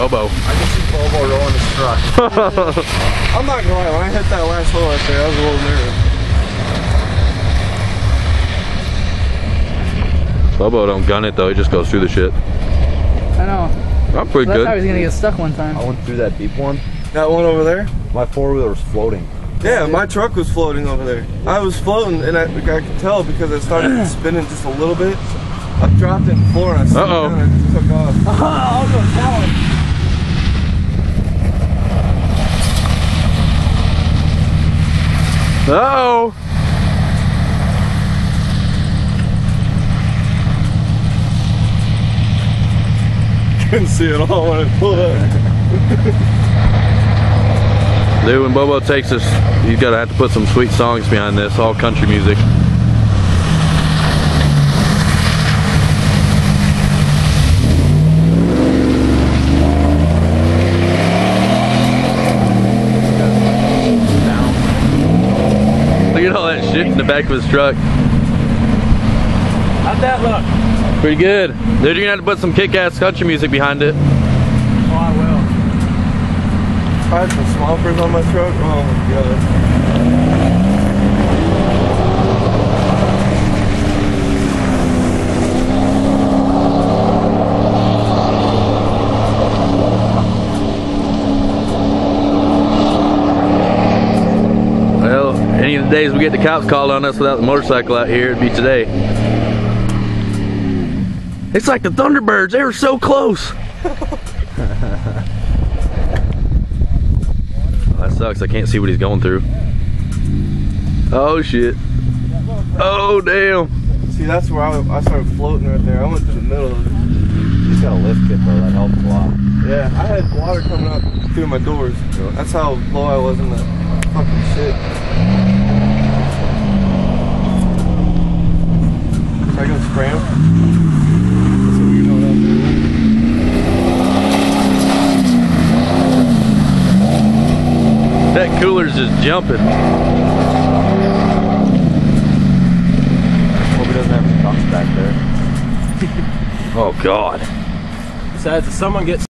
Bobo. I can see Bobo rolling his truck. I'm not gonna lie, when I hit that last hole right there, I was a little nervous. Bobo don't gun it though, he just goes through the shit. I know. I'm pretty good. That's how he's gonna get stuck one time. I went through that deep one. That one over there? My four-wheeler was floating. Yeah, my truck was floating over there. I was floating, and I could tell because I started spinning just a little bit. I dropped it in the floor, and I slid down and I just took off. I'll go down. Uh-oh! Couldn't see it all when I pulled up. Dude, when Bobo takes us, he's gotta have to put some sweet songs behind this, all country music. Look at all that shit in the back of his truck. How'd that look? Pretty good. Dude, you're gonna have to put some kick-ass country music behind it. Oh, I will. I had some swampers on my truck. Oh my god. Well, any of the days we get the cops called on us without the motorcycle out here, it'd be today. It's like the Thunderbirds, they were so close. That sucks, I can't see what he's going through. Oh shit. Oh damn. See, that's where I started floating right there. I went through the middle of it. You just got a lift kit though, that helped a lot. Yeah, I had water coming up through my doors. That's how low I was in the fucking shit. Should I go spray him? So you know what I'm doing. That cooler's just jumping. Hope he doesn't have any ducks back there. Oh god. Besides, if someone gets